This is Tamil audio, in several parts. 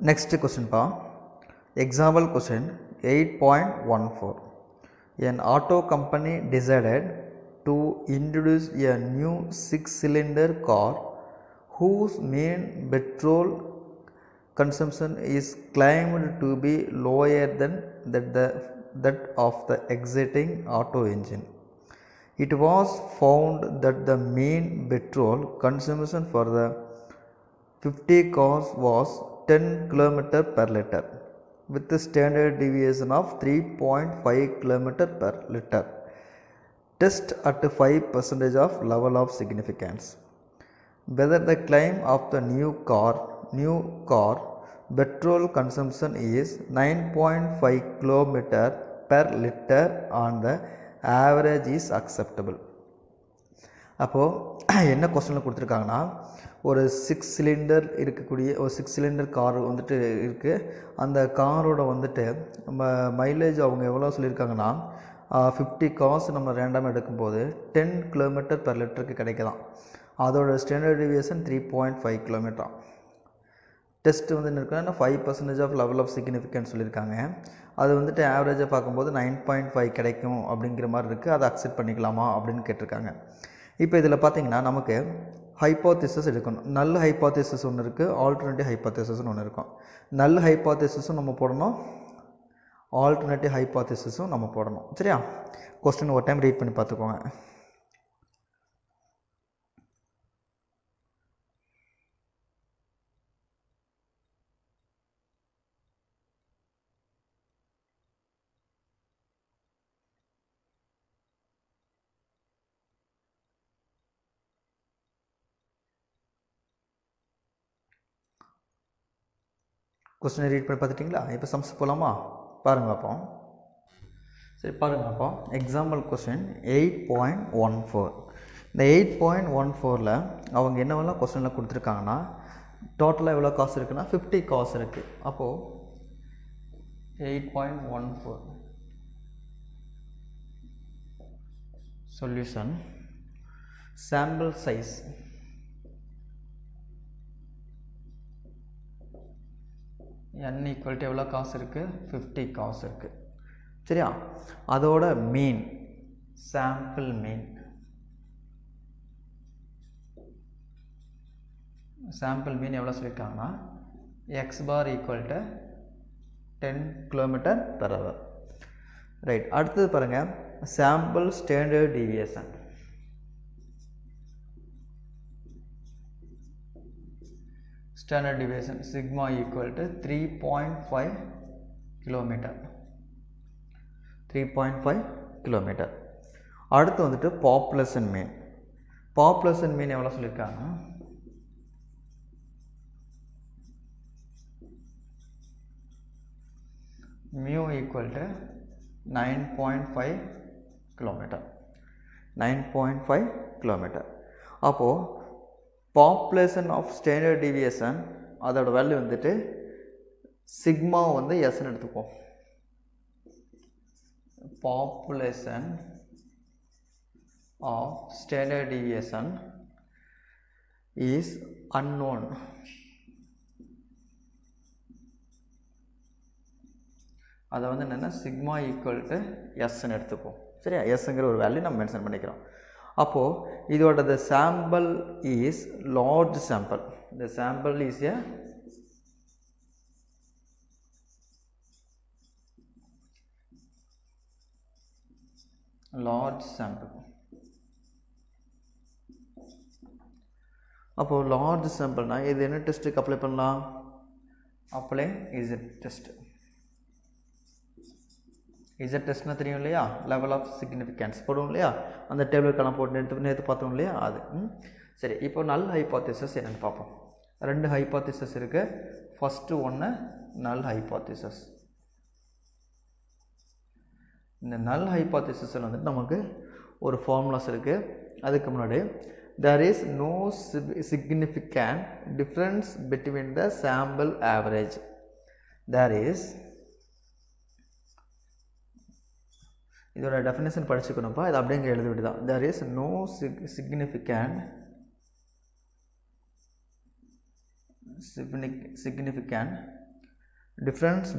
Next question pa. Example question 8.14. An auto company decided to introduce a new 6-cylinder car whose main petrol consumption is claimed to be lower than that of the existing auto engine. It was found that the main petrol consumption for the 50 cars was 10 km per liter with the standard deviation of 3.5 km per liter. Test at 5% of level of significance. Whether the claim of the new car petrol consumption is 9.5 km per liter on the average is acceptable. அப்போது என்ன கொஸ்டினில் கொடுத்துருக்காங்கன்னா ஒரு 6 சிலிண்டர் இருக்கக்கூடிய ஒரு 6 சிலிண்டர் கார் வந்துட்டு இருக்குது. அந்த காரோட வந்துட்டு நம்ம மைலேஜ் அவங்க எவ்வளோ சொல்லியிருக்காங்கன்னா 50 கார்ஸ் நம்ம ரேண்டமாக எடுக்கும்போது 10 km per லிட்டருக்கு கிடைக்கலாம். அதோட ஸ்டாண்டர்ட் டிவியேஷன் 3.5 km. டெஸ்ட்டு வந்து என்ன இருக்குன்னா 5% ஆஃப் லெவல் ஆஃப் சிக்னிஃபிகன்ஸ் சொல்லியிருக்காங்க. அது வந்துட்டு ஆவரேஜாக பார்க்கும்போது 9.5 கிடைக்கும் அப்படிங்கிற மாதிரி இருக்குது. அதை அக்செப்ட் பண்ணிக்கலாமா அப்படின்னு கேட்டிருக்காங்க. இப்போ இதில் பார்த்திங்கன்னா நமக்கு ஹைப்போதீசிஸ் எடுக்கணும். நல் ஹைப்போதீசிஸ் ஒன்று இருக்குது, ஆல்டர்னேட்டிவ் ஹைப்போதீசிஸ்னு ஒன்று இருக்கும். நல் ஹைப்போதீசிஸும் நம்ம போடணும், ஆல்டர்னேட்டிவ் ஹைப்போதீசிஸும் நம்ம போடணும். சரியா? கொஸ்டின் ஒரு டைம் ரீட் பண்ணி பார்த்துக்கோங்க. கொஸ்டினை ரீட் பண்ணி பார்த்துட்டிங்களா? இப்போ சம்ஸ் போகலாமா? பாருங்கள் அப்போ. சரி பாருங்கள் அப்போ. Example question 8.14. இந்த 8.14ல் அவங்க என்னவெல்லாம் கொஸ்டினில் கொடுத்துருக்காங்கன்னா டோட்டலாக எவ்வளோ காசு இருக்குன்னா 50 காசு இருக்குது. அப்போது 8.14 solution sample size n equal to எவ்வளோ காசு இருக்குது? 50 காசு இருக்குது. சரியா? அதோட மீன் சாம்பிள் மீன் எவ்வளோ சொல்லியிருக்காங்கன்னா x bar equal to 10 km per hour. Right. அடுத்தது பாருங்கள் sample standard deviation. Standard deviation sigma equal to 3.5 km. 3.5 km. அடுத்து வந்துட்டு பாப்புலேஷன் மீன். பாப்புலேஷன் மீன் எவ்வளோ சொல்லியிருக்காங்க? mu equal to 9.5 km. 9.5 km. அப்போது பாப்புலேஷன் ஆஃப் ஸ்டாண்டர்ட் டிவியேஷன் அதோட வேல்யூ வந்துட்டு சிக்மா வந்து எஸ்ன்னு எடுத்துப்போம். Population of standard deviation is unknown. அதை வந்து என்னென்னா சிக்மா ஈக்குவல் டு எஸ்ன்னு எடுத்துப்போம். சரியா? எஸ்ங்கிற ஒரு வேல்யூ நம்ம மென்ஷன் பண்ணிக்கிறோம். அப்போது இதோட the sample is large sample. The sample is a large sample. அப்போது லார்ஜ் சாம்பிள்னா இது என்ன டெஸ்ட்டுக்கு அப்ளை பண்ணலாம்? Apply Z test. இசட் டெஸ்ட்னா தெரியும் இல்லையா? லெவல் ஆஃப் சிக்னிஃபிகன்ஸ் போடுவோம் இல்லையா? அந்த டேபிளுக்கெல்லாம் போட்டு நேற்று பார்த்தோம் இல்லையா? அது சரி. இப்போ நல் ஹைப்போதீசிஸ் என்னென்னு பார்ப்போம். 2 ஹைப்போதீசிஸ் இருக்குது. ஃபஸ்ட்டு ஒன்று நல் ஹைப்போதீசிஸ். இந்த நல் ஹைப்போதீசிஸில் வந்துட்டு நமக்கு ஒரு ஃபார்முலாஸ் இருக்குது. அதுக்கு முன்னாடி there is no significant difference between the sample average. There is இதோட டெஃபினேஷன் படிச்சுக்கணும்ப்பா. இது அப்படிங்க எழுதி விட்டு தான். there is no significant significant difference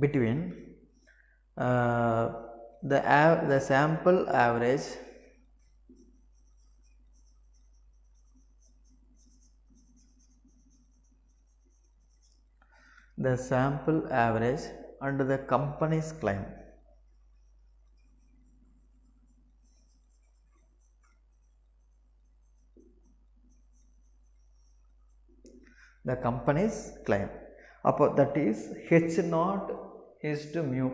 between the sample average and the company's claim. The company's claim. அப்போ that is H naught is to mu.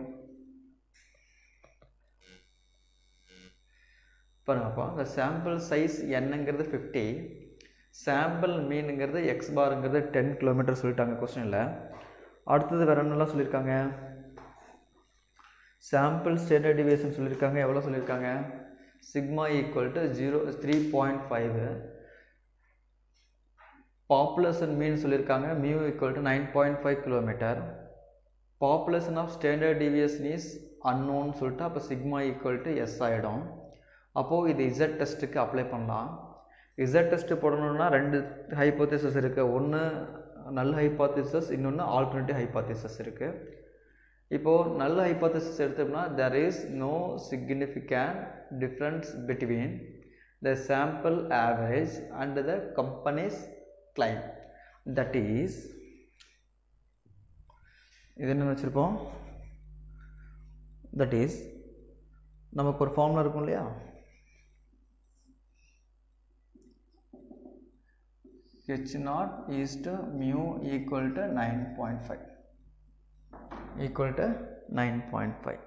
பாருங்கப்பா, the sample size என்னங்கிறது 50, sample meanங்கிறது x barங்கிறது 10 km சொல்லிட்டாங்க கொஸ்டினில். அடுத்தது வேறு என்னெல்லாம் சொல்லியிருக்காங்க? sample standard deviation சொல்லியிருக்காங்க. எவ்வளோ சொல்லியிருக்காங்க? sigma equal to 3.5. population mean சொல்லியிருக்காங்க. mu equal to 9.5 km. population of standard deviation is unknown சொல்லிட்டு அப்போ sigma equal to s ஆகிடும். அப்போது இது z டெஸ்ட்டுக்கு அப்ளை பண்ணலாம். z டெஸ்ட்டு போடணுன்னா ரெண்டு ஹைப்போதேசிஸ் இருக்குது. ஒன்று நல் ஹைப்போதேசிஸ், இன்னொன்று ஆல்டர்னேட்டிவ் ஹைப்போதேசிஸ் இருக்குது. இப்போது நல்ல ஹைப்போதேசிஸ் எடுத்தோம்னா there is no significant difference between the sample average and the company's claim. That is, இது என்ன வச்சுருப்போம்? that is, நமக்கு ஒரு ஃபார்முலா இருக்கும் இல்லையா? h naught is to mu equal to 9.5 equal to 9.5.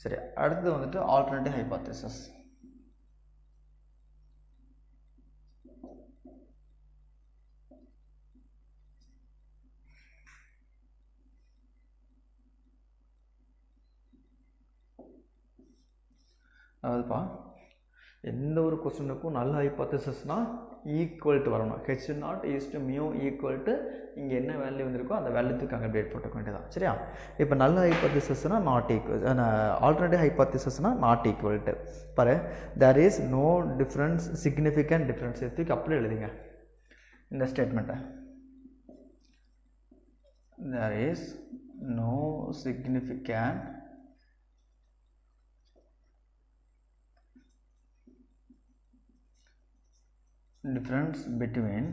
சரி, அடுத்து வந்துட்டு ஆல்டர்னேட்டிவ் ஹைப்போதேசிஸ். அதாவதுப்பா, எந்த ஒரு கொஸ்டினுக்கும் நல்ல ஹைப்போதேசிஸ்னால் ஈக்குவல் டு வரணும். H naught is to mu equal to இங்கே என்ன வேல்யூ வந்திருக்கோ அந்த வேல்யூத்துக்கு அங்கே அப்டேட் போட்டுக்க வேண்டியதான். சரியா? இப்போ நல்ல ஹைப்போதேசிஸ்னால் நாட் ஈக்குவல், ஆல்டர்னேட்டிவ் ஹைப்போதேசிஸ்னால் நாட் ஈக்குவல் டு. பாரு, there is no difference, significant difference. எடுத்துக்கு அப்படியே எழுதிங்க இந்த ஸ்டேட்மெண்ட்டை. There is no significant difference between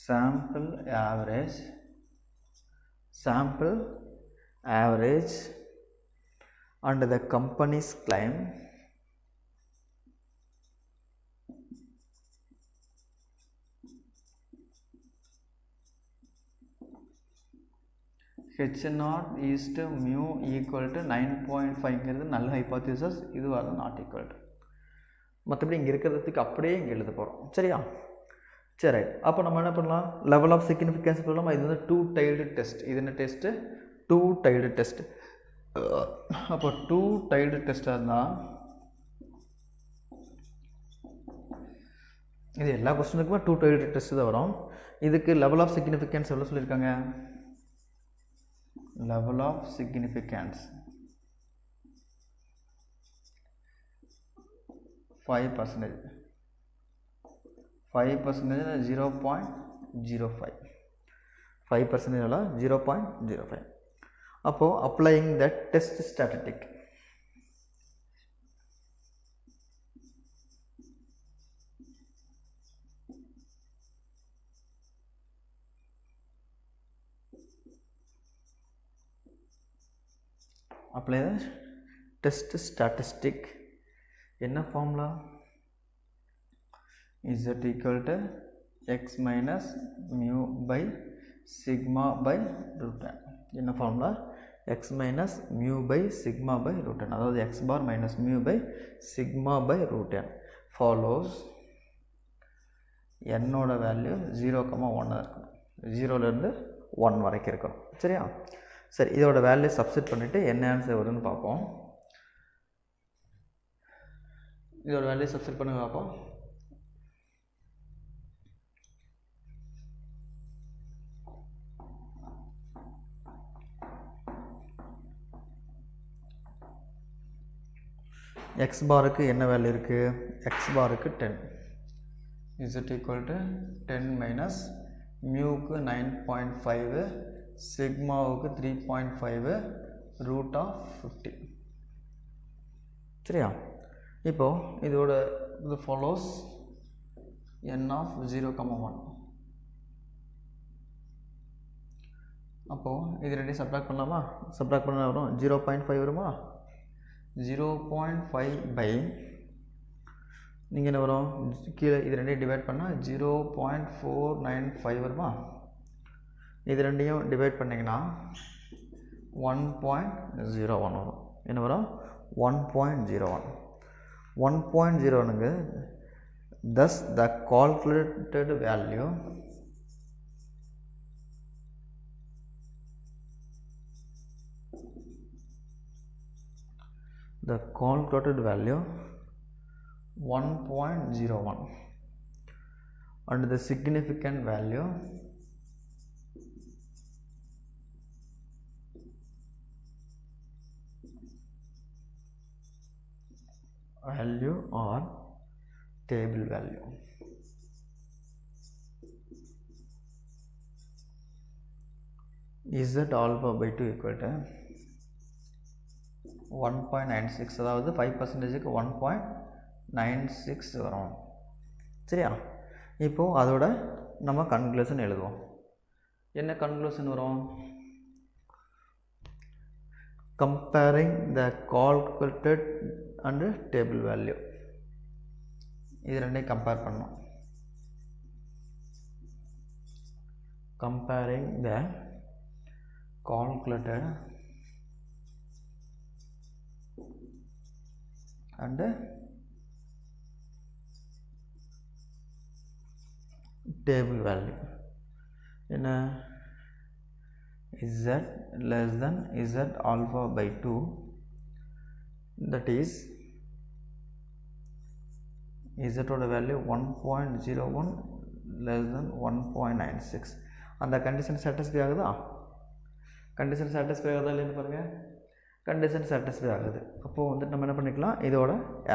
sample average and the company's claim h naught is to mu equal to 9.5ங்கிறது நல்ல ஹைப்போதேசிஸ், இது வந்து நாட் ஈக்குவல் டு. மற்றபடி இங்கே இருக்கிறதுக்கு அப்படியே இங்கே எழுத போகிறோம். சரியா? சரி, ரைட். அப்போ நம்ம என்ன பண்ணலாம்? லெவல் ஆஃப் சிக்னிஃபிகன்ஸ் பண்ணலாமா? இது வந்து 2 டைல்டு டெஸ்ட். இது என்ன டெஸ்ட்டு? 2 tiled test. அப்போ 2 டைல்டு டெஸ்ட்டாக இருந்தால் இது எல்லா கொஸ்டினுக்குமே 2 டைல்டு டெஸ்ட் தான் வரும். இதுக்கு லெவல் ஆஃப் சிக்னிஃபிகன்ஸ் எவ்வளோ சொல்லியிருக்காங்க? level of significance 5%. 5% 0.05. 5% 0.05. அப்போ applying that test statistic, apply the test statistic. என்ன formula? z equal to x minus mu by sigma by root n. என்ன formula? x minus mu by sigma by root n. அதாவது x bar minus mu by sigma by root n follows n ஓட வேல்யூ 0,1 இருக்கணும். 0லேருந்து 1 வரைக்கும் இருக்கணும். சரியா? சரி, இதோட வேல்யூ சப்ஸ்டிட் பண்ணிவிட்டு என்ன ஆன்சர் வருதுன்னு பார்ப்போம். இதோட வேல்யூ சப்ஸ்டிட் பண்ணுங்க பார்ப்போம். x பாருக்கு என்ன வேல்யூ இருக்கு? x பாருக்கு 10 z equal to 10 minus மியூக்கு 9.5 சிக்மாவுக்கு 3.5 root of 50. சரியா? இப்போ இதோட இது follows n of 0,1. அப்போ இது ரெண்டையும் சப்ட்ராக்ட் பண்ணலாமா? சப்ட்ராக்ட் பண்ணா வரும் 0.5 வருமா? 0.5 by நீங்கள் என்ன வரும்? கீழே இது ரெண்டையும் டிவைட் பண்ணால் 0.495 வருமா? இது ரெண்டையும் டிவைட் பண்ணிங்கன்னா 1.01 வரும். என்ன வரும்? 1.01. 1.01ங்க. Thus the calculated value the calculated value 1.01 and the significant value or table value. Z alpha by 2 equal to 1.96, அதாவது 5%க்கு 1.96 வரும். சரியா? இப்போ அதோட நம்ம கன்க்ளூஷன் எழுதுவோம். என்ன கன்க்ளூஷன் வரும்? comparing the calculated and table value. இது ரெண்டையும் கம்பேர் பண்ணோம். comparing the calculated and table value. என்ன? Z less than Z alpha by 2, that is Z ஓட வேல்யூ 1.01 less than 1.96. அந்த கண்டிஷன் சாட்டிஸ்ஃபை ஆகுதா? கண்டிஷன் சாட்டிஸ்ஃபை ஆகுதா இல்லைன்னு பாருங்கள். கண்டிஷன் சாட்டிஸ்ஃபை ஆகுது. அப்போது வந்துட்டு நம்ம என்ன பண்ணிக்கலாம்? இதோட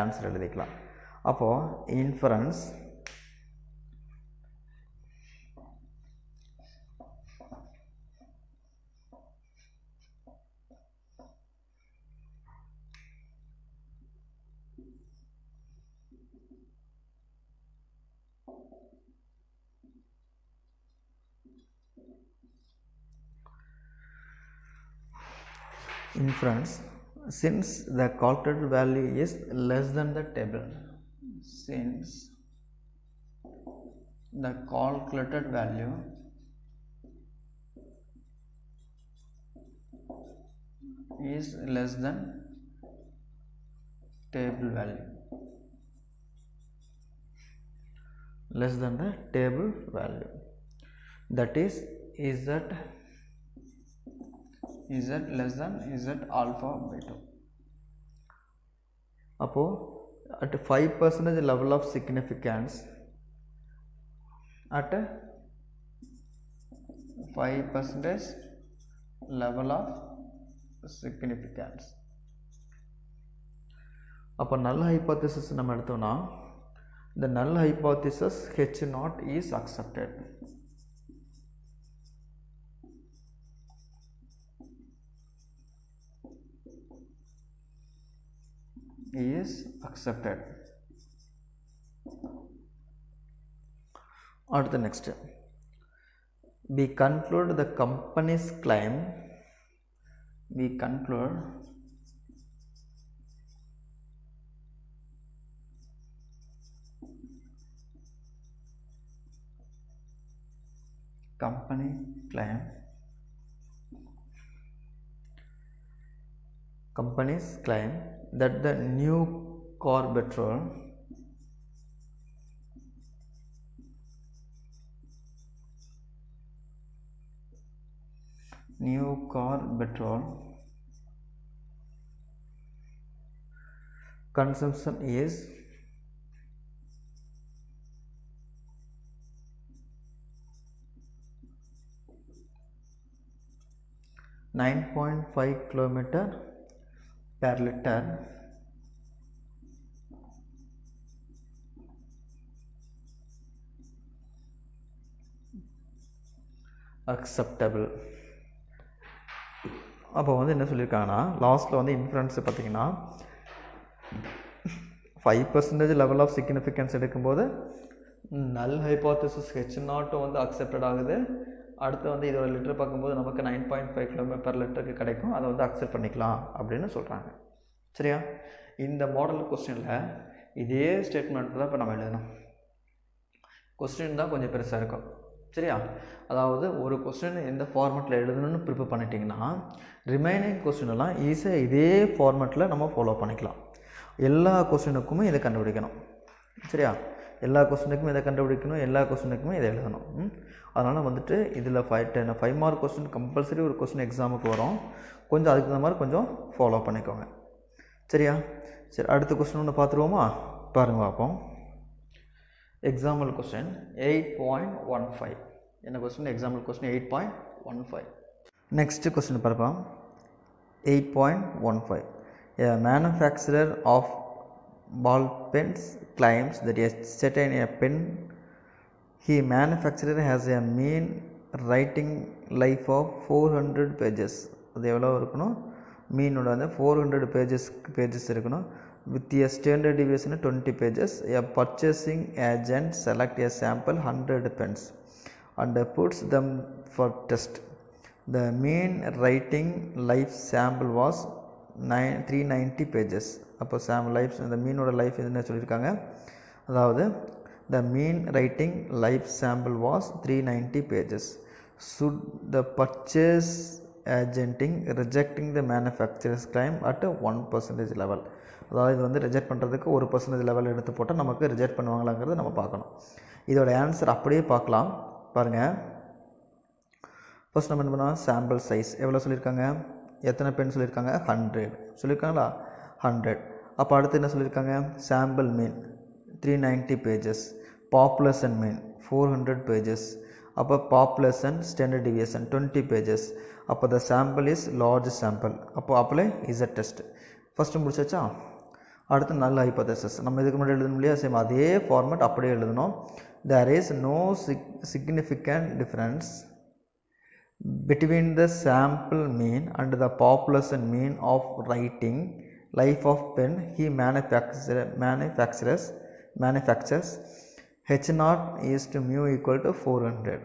ஆன்சர் எழுதிக்கலாம். அப்போது inference since the calculated value is less than the table, since the calculated value is less than table value, less than the table value, that is Z less than Z alpha by 2. அப்போ at 5% level of significance, at 5% level of significance, அப்போ null hypothesis நம்ம எடுத்தோம்னா the null hypothesis H0 is accepted. Is accepted. Or the next, we conclude the company's claim. We conclude company claim, company's claim that the new car petrol consumption is 9.5 km per liter acceptable. அப்போ வந்து என்ன சொல்லியிருக்காங்கன்னா லாஸ்ட்டில் வந்து இன்ஃபரன்ஸ் பார்த்திங்கன்னா 5% லெவல் ஆஃப் சிக்னிஃபிகன்ஸ் எடுக்கும்போது நல் ஹைப்போதசிஸ் H0 வந்து அக்செப்டட் ஆகுது. அடுத்து வந்து இதோட லிட்டர் பார்க்கும்போது நமக்கு 9.5 km/L கிடைக்கும். அதை வந்து அக்செப்ட் பண்ணிக்கலாம் அப்படின்னு சொல்கிறாங்க. சரியா? இந்த மாடல் கொஸ்டினில் இதே ஸ்டேட்மெண்ட் தான் இப்போ நம்ம எழுதணும். கொஸ்டின் தான் கொஞ்சம் பெருசாக இருக்கும். சரியா? அதாவது ஒரு கொஸ்டின் எந்த ஃபார்மெட்டில் எழுதணும்னு ப்ரிப்பேர் பண்ணிட்டிங்கன்னா ரிமைனிங் கொஸ்டினெல்லாம் ஈஸியாக இதே ஃபார்மெட்டில் நம்ம ஃபாலோ பண்ணிக்கலாம். எல்லா கொஸ்டினுக்குமே இதை கண்டுபிடிக்கணும். சரியா? எல்லா கொஸ்டினுக்குமே இதை கண்டுபிடிக்கணும், எல்லா கொஸ்டினுக்குமே இதை எழுதணும். அதனால் வந்துட்டு இதில் 5 மார்க் கொஸ்டின் கம்பல்சரி ஒரு கொஸ்டின் எக்ஸாமுக்கு வரும். கொஞ்சம் அதுக்கு தகுந்த மாதிரி கொஞ்சம் ஃபாலோ பண்ணிக்கோங்க. சரியா? சரி, அடுத்த கொஸ்டின் ஒன்று பார்த்துருவோமா? பாருங்க பார்ப்போம். Example question 8.15. என்ன question? Example question 8.15. Next question பார்ப்போம். 8.15. A manufacturer of ball pens claims that a certain pen he manufactured has a mean writing life of 400 pages. அது எவ்வளோ இருக்கணும்? மீனோட வந்து 400 pages இருக்கணும். With a standard deviation 20 pages. A purchasing agent select a sample 100 pens and puts them for test. The mean writing life sample was 390 pages. அப்போ லைஃப் இந்த மீனோட லைஃப் என்ன சொல்லியிருக்காங்க? அதாவது the mean writing life sample was 390 pages. Should the purchase agenting rejecting the manufacturer's claim at 1% level. அதாவது இது வந்து ரிஜெக்ட் பண்ணுறதுக்கு 1% லெவல் எடுத்து போட்டால் நமக்கு ரிஜெக்ட் பண்ணுவாங்களாங்கிறத நம்ம பார்க்கணும். இதோட ஆன்சர் அப்படியே பார்க்கலாம். பாருங்கள், ஃபர்ஸ்ட் நம்ம என்ன பண்ணோம்? சாம்பிள் சைஸ் எவ்வளோ சொல்லியிருக்காங்க? எத்தனை பென் சொல்லியிருக்காங்க? 100 சொல்லியிருக்காங்களா? 100. அப்போ அடுத்து என்ன சொல்லியிருக்காங்க? சாம்பிள் மீன் 390 pages. பாப்புலேஷன் மீன் 400 pages. அப்போ பாப்புலேஷன் ஸ்டாண்டர்ட் டிவியேஷன் 20 pages. அப்போ த சாம்பிள் இஸ் லார்ஜ் சாம்பிள். அப்போ அப்ளை இசட் டெஸ்ட். ஃபஸ்ட்டு முடிச்சாச்சா? அடுத்து நல் ஹைப்போதசிஸ். நம்ம இதுக்கு முன்னாடி எழுதணும் இல்லையா? சேம் அதே ஃபார்மேட் அப்படியே எழுதணும். There is no significant difference between the sample mean and the population mean of writing life of pen he manufactures H0 is to mu equal to 400.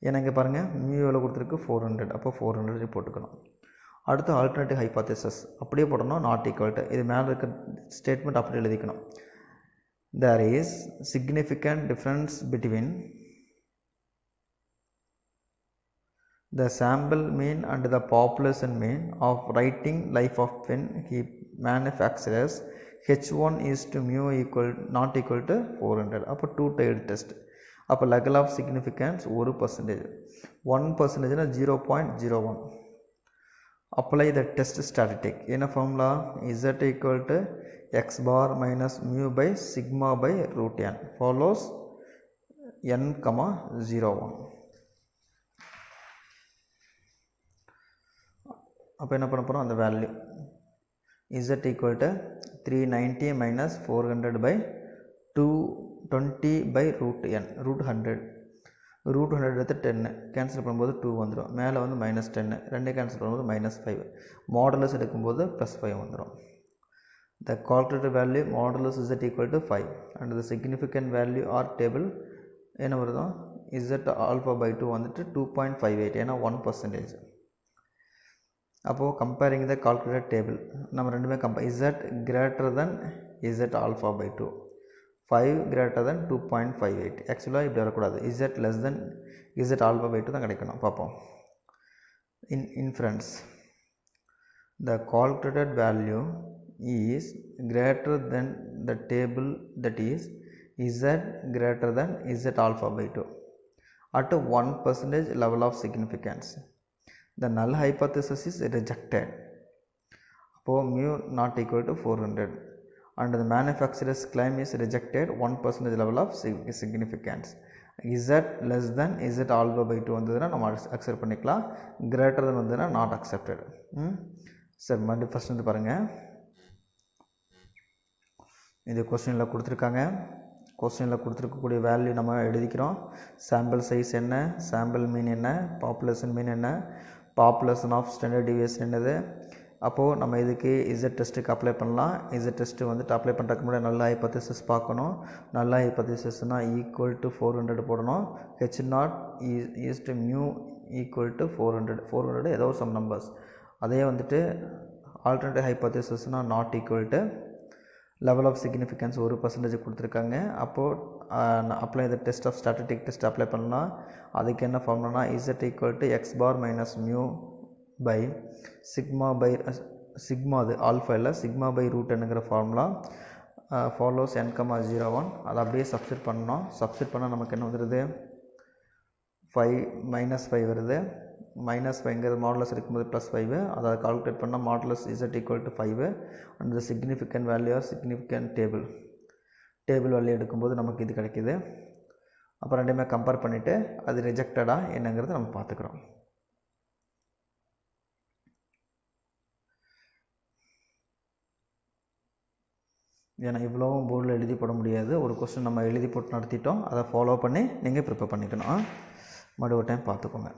ஏன்னா இங்கே பாருங்கள் mu எவ்வளோ கொடுத்துருக்கு? 400. அப்போ 400 போட்டுக்கணும். அடுத்து ஆல்டர்னேட்டிவ் ஹைப்போதசிஸ் அப்படியே போடணும், நாட் ஈக்குவல் டு. இது மேலே இருக்க ஸ்டேட்மெண்ட் அப்படி எழுதிக்கணும். There is significant difference between the sample mean and the population mean of writing life of pen he manufactures H1 is to mu not equal to 400. அப்போ 2-tiered test. அப்போ level of significance 1%. 1% 0.01. apply the test statistic. என்ன formula? Z equal to x bar minus mu by sigma by root n follows n, 01. அப்போ என்ன பண்ண போகிறோம்? அந்த value Z equal to 390 minus 400 by 220 by root n, root 100. root 100 எடுத்து 10 கேன்சல் பண்ணும்போது 2 வந்துடும். மேலே வந்து -10, 2 கேன்சல் பண்ணும்போது -5. மாடுலஸ் எடுக்கும்போது +5 வந்துடும். The calculated value modulus Z equal to 5 and the significant value or table என்ன வருதோ Z alpha by 2 வந்துட்டு 2.58. ஏன்னா 1%. அப்போது கம்பேரிங் த கால்குலேட்டட் டேபிள் நம்ம ரெண்டுமே Z greater than Z alpha by 2, 5 greater than 2.58. ஆக்சுவலாக இப்படி வரக்கூடாது. Z less than Z alpha by 2 தான் கிடைக்கணும். பார்ப்போம். Inference. The calculated value is greater than the table, that is Z greater than Z alpha by 2 at 1% level of significance. The null hypothesis is rejected. அப்போ mu not equal to 400 and the manufacturer's claim is rejected 1% level of significance. Z less than Z alpha by 2 வந்ததுன்னா நம்ம அக்செப்ட் பண்ணிக்கலாம். greater than வந்ததுன்னா not accepted. சரி, மறுபடியும் ஃபஸ்ட் வந்து பாருங்கள். இது கொஸ்டினில் கொடுத்துருக்காங்க. கொஸ்டினில் கொடுத்துருக்கக்கூடிய வேல்யூ நம்ம எழுதிக்கிறோம். சாம்பிள் சைஸ் என்ன, சாம்பிள் மீன் என்ன, பாப்புலேஷன் மீன் என்ன, பாப்புலேஷன் ஆஃப் ஸ்டாண்டர்ட் டிவியேஷன் என்னது. அப்போது நம்ம இதுக்கு இசட் டெஸ்ட்டுக்கு அப்ளை பண்ணலாம். இசட் டெஸ்ட்டு வந்துட்டு அப்ளை பண்ணுறதுக்கு முன்னாடி நல்ல ஹைபோதீசிஸ் பார்க்கணும். நல்ல ஹைபோதீசிஸ்னால் ஈக்குவல் டு 400 போடணும். H0 is to mu equal to 400 ஏதோ சம் நம்பர்ஸ். அதே வந்துட்டு ஆல்டர்னேட்டிவ் ஹைபோதீசிஸ்னால் not equal to level of significance 1% கொடுத்துருக்காங்க. அப்போது apply the test of statistic test apply பண்ணலாம். அதுக்கு என்ன ஃபார்முலானா Z equal to x bar minus mu by sigma அது ஆல்ஃபா இல்லை, சிக்மா பை ரூட் என்னங்கிற ஃபார்முலா ஃபாலோஸ் n,01. அதை அப்படியே சப்ஸ்டிட் பண்ணோம். சப்ஸ்டிட் பண்ணால் நமக்கு என்ன வந்துடுது, 5 வருது. -5ங்கிறது மாடுலஸ் இருக்கும்போது +5. அதை கால்குலேட் பண்ணால் modulus Z equal to 5 and the significant value or significant table value எடுக்கும்போது நமக்கு இது கிடைக்கிது. அப்புறம் ரெண்டுமே கம்பேர் பண்ணிவிட்டு அது ரிஜெக்டடாக என்னங்கிறத நம்ம பார்த்துக்குறோம். ஏன்னா இவ்வளோவும் போர்டில் எழுதி போட முடியாது. ஒரு கொஸ்டின் நம்ம எழுதி போட்டு நடத்திட்டோம். அதை ஃபாலோ பண்ணி நீங்கள் ப்ரிப்பேர் பண்ணிக்கணும். மறுபடியும் ஒரு டைம் பார்த்துக்கோங்க.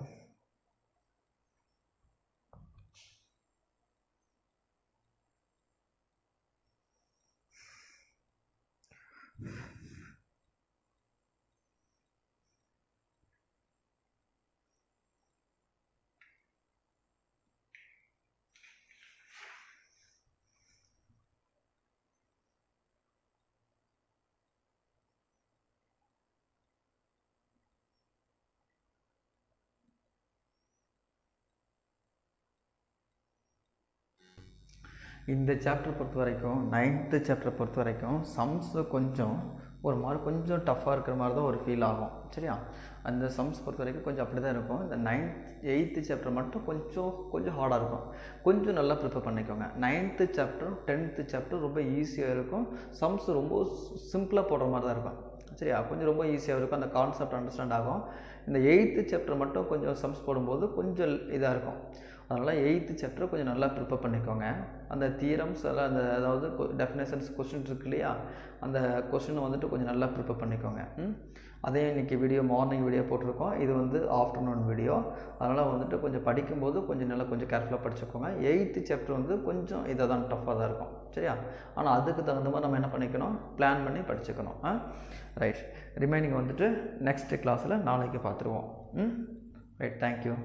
இந்த சாப்டர் பொறுத்த வரைக்கும் 9th சாப்டர் பொறுத்த வரைக்கும் சம்ஸு கொஞ்சம் ஒரு மாதிரி கொஞ்சம் டஃப்பாக இருக்கிற மாதிரி தான் ஒரு ஃபீல் ஆகும். சரியா, அந்த சம்ஸ் பொறுத்த வரைக்கும் கொஞ்சம் அப்படி தான் இருக்கும். இந்த 8th சாப்டர் மட்டும் கொஞ்சம் ஹார்டாக இருக்கும். கொஞ்சம் நல்லா ப்ரிப்பேர் பண்ணிக்கோங்க. 9th சாப்டரும் 10th சாப்டர் ரொம்ப ஈஸியாக இருக்கும். சம்ஸ் ரொம்ப சிம்பிளாக போடுற மாதிரி தான் இருக்கும். சரியா, கொஞ்சம் ரொம்ப ஈஸியாக இருக்கும். அந்த கான்செப்ட் அண்டர்ஸ்டாண்ட் ஆகும். இந்த 8th சாப்டர் மட்டும் கொஞ்சம் சம்ஸ் போடும்போது கொஞ்சம் இதாக இருக்கும். அதனால் 8th சாப்டர் கொஞ்சம் நல்லா ப்ரிப்பேர் பண்ணிக்கோங்க. அந்த தியரம்ஸ் எல்லாம் அந்த அதாவது டெஃபினேஷன்ஸ் கொஸ்டின் இருக்கு இல்லையா, அந்த கொஸ்டினை வந்துட்டு கொஞ்சம் நல்லா ப்ரிப்பேர் பண்ணிக்கோங்க. அதே இன்றைக்கி மார்னிங் வீடியோ போட்டிருக்கோம். இது வந்து ஆஃப்டர்நூன் வீடியோ. அதனால் வந்துட்டு கொஞ்சம் படிக்கும்போது கொஞ்சம் நல்லா கொஞ்சம் கேர்ஃபுல்லாக படிச்சுக்கோங்க. 8th சாப்டர் வந்து கொஞ்சம் இதை தான் டஃப்பாக தான் இருக்கும். சரியா, ஆனால் அதுக்கு தகுந்த மாதிரி நம்ம என்ன பண்ணிக்கணும், பிளான் பண்ணி படிச்சுக்கணும். ரைட், ரிமைனிங் வந்துட்டு நெக்ஸ்ட் கிளாஸில் நாளைக்கு பார்த்துருவோம். Right, thank you.